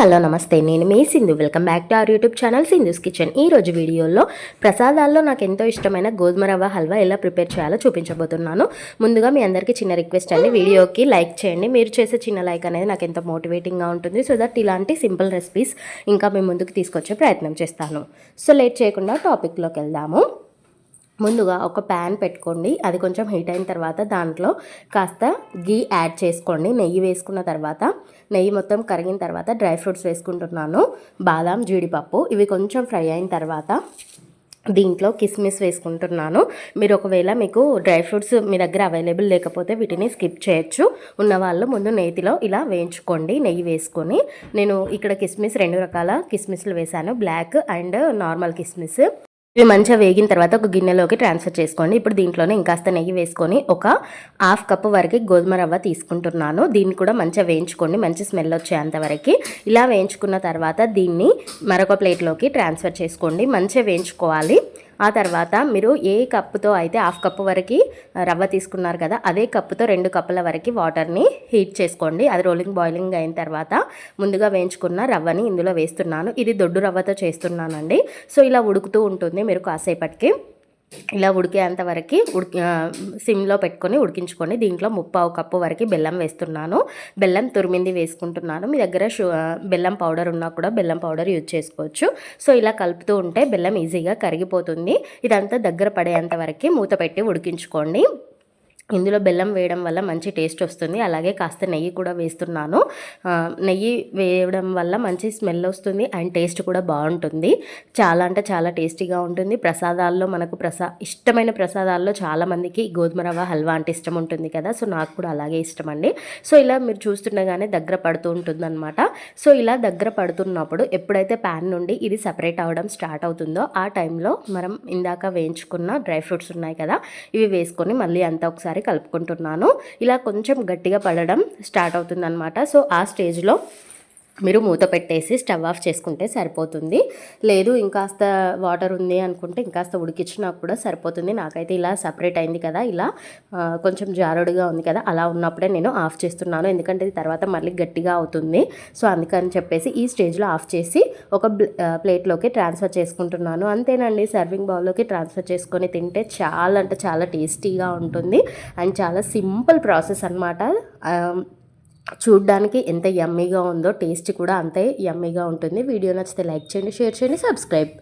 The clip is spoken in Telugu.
హలో నమస్తే, నేను మీ Sindhu. Welcome back to our YouTube channel Sindhu's kitchen. ఈ రోజు వీడియోలో ప్రసాదాల్లో నాకు ఎంతో ఇష్టమైన గోధుమ రవ్వ హల్వా ఎలా ప్రిపేర్ చేయాలో చూపించబోతున్నాను. ముందుగా మీ అందరికీ చిన్న రిక్వెస్ట్ అండి, వీడియోకి లైక్ చేయండి. మీరు చేసే చిన్న లైక్ అనేది నాకు ఎంతో మోటివేటింగ్గా ఉంటుంది. సో దట్ ఇలాంటి సింపుల్ రెసిపీస్ ఇంకా మీ ముందుకు తీసుకొచ్చే ప్రయత్నం చేస్తాను. సో లేట్ చేయకుండా టాపిక్లోకి వెళ్దాము. ముందుగా ఒక ప్యాన్ పెట్టుకోండి. అది కొంచెం హీట్ అయిన తర్వాత దాంట్లో కాస్త గీ యాడ్ చేసుకోండి. నెయ్యి వేసుకున్న తర్వాత నెయ్యి మొత్తం కరిగిన తర్వాత డ్రై ఫ్రూట్స్ వేసుకుంటున్నాను. బాదాం, జీడిపప్పు ఇవి కొంచెం ఫ్రై అయిన తర్వాత దీంట్లో కిస్మిస్ వేసుకుంటున్నాను. మీరు ఒకవేళ మీకు డ్రై ఫ్రూట్స్ మీ దగ్గర అవైలబుల్ లేకపోతే వీటిని స్కిప్ చేయొచ్చు. ఉన్నవాళ్ళు ముందు నేతిలో ఇలా వేయించుకోండి నెయ్యి వేసుకొని. నేను ఇక్కడ కిస్మిస్ 2 రకాల కిస్మిస్లు వేసాను, బ్లాక్ అండ్ నార్మల్ కిస్మిస్. ఇవి మంచిగా వేగిన తర్వాత ఒక గిన్నెలోకి ట్రాన్స్ఫర్ చేసుకోండి. ఇప్పుడు దీంట్లోనే ఇంకాస్త నెయ్యి వేసుకొని ఒక 1/2 కప్పు వరకు గోధుమ రవ్వ తీసుకుంటున్నాను. దీన్ని కూడా మంచిగా వేయించుకోండి, మంచి స్మెల్ వచ్చేంత వరకు. ఇలా వేయించుకున్న తర్వాత దీన్ని మరొక ప్లేట్లోకి ట్రాన్స్ఫర్ చేసుకోండి. మంచిగా వేయించుకోవాలి. ఆ తర్వాత మీరు ఏ కప్పుతో అయితే 1/2 కప్పు వరకు రవ్వ తీసుకున్నారు కదా, అదే కప్పుతో 2 కప్పుల వరకు వాటర్ని హీట్ చేసుకోండి. అది బాయిలింగ్ అయిన తర్వాత ముందుగా వేయించుకున్న రవ్వని ఇందులో వేస్తున్నాను. ఇది దొడ్డు రవ్వతో చేస్తున్నానండి. సో ఇలా ఉడుకుతూ ఉంటుంది. మీరు కాసేపటికి ఇలా ఉడికేంత వరకు సిమ్లో పెట్టుకొని ఉడికించుకొని దీంట్లో 3/4 కప్పు వరకు బెల్లం వేస్తున్నాను. బెల్లం తురిమింది వేసుకుంటున్నాను. మీ దగ్గర బెల్లం పౌడర్ ఉన్నా కూడా బెల్లం పౌడర్ యూజ్ చేసుకోవచ్చు. సో ఇలా కలుపుతూ ఉంటే బెల్లం ఈజీగా కరిగిపోతుంది. ఇదంతా దగ్గర పడేంత వరకు మూత పెట్టి ఉడికించుకోండి. ఇందులో బెల్లం వేయడం వల్ల మంచి టేస్ట్ వస్తుంది. అలాగే కాస్త నెయ్యి కూడా వేస్తున్నాను. నెయ్యి వేయడం వల్ల మంచి స్మెల్ వస్తుంది అండ్ టేస్ట్ కూడా బాగుంటుంది. చాలా అంటే చాలా టేస్టీగా ఉంటుంది. ప్రసాదాల్లో మనకు ఇష్టమైన ప్రసాదాల్లో చాలామందికి గోధుమ రవ్వ హల్వా అంటే ఇష్టం ఉంటుంది కదా. సో నాకు కూడా అలాగే ఇష్టం అండి. సో ఇలా మీరు చూస్తుండగానే దగ్గర పడుతూ ఉంటుందన్నమాట. సో ఇలా దగ్గర పడుతున్నప్పుడు ఎప్పుడైతే ప్యాన్ నుండి ఇది సపరేట్ అవ్వడం స్టార్ట్ అవుతుందో ఆ టైంలో మనం ఇందాక వేయించుకున్న డ్రై ఫ్రూట్స్ ఉన్నాయి కదా, ఇవి వేసుకొని మళ్ళీ అంతా ఒకసారి కలుపుకుంటున్నాను. ఇలా కొంచెం గట్టిగా పడడం స్టార్ట్ అవుతుందన్నమాట. సో ఆ స్టేజ్లో మీరు మూత పెట్టేసి స్టవ్ ఆఫ్ చేసుకుంటే సరిపోతుంది. లేదు ఇంకాస్త వాటర్ ఉంది అనుకుంటే ఇంకాస్త ఉడికించినా కూడా సరిపోతుంది. నాకైతే ఇలా సపరేట్ అయింది కదా, ఇలా కొంచెం జారుడుగా ఉంది కదా, అలా ఉన్నప్పుడే నేను ఆఫ్ చేస్తున్నాను. ఎందుకంటే ఇది తర్వాత మళ్ళీ గట్టిగా అవుతుంది. సో అందుకని చెప్పేసి ఈ స్టేజ్లో ఆఫ్ చేసి ఒక ప్లేట్లోకి ట్రాన్స్ఫర్ చేసుకుంటున్నాను. అంతేనండి, సర్వింగ్ బౌల్లోకి ట్రాన్స్ఫర్ చేసుకొని తింటే చాలా అంటే చాలా టేస్టీగా ఉంటుంది అండ్ చాలా సింపుల్ ప్రాసెస్ అన్నమాట. చూడ్డానికి ఎంత యమ్మీగా ఉందో టేస్ట్ కూడా అంతే యమ్మీగా ఉంటుంది. వీడియో నచ్చితే లైక్ చేయండి, షేర్ చేయండి, సబ్స్క్రైబ్.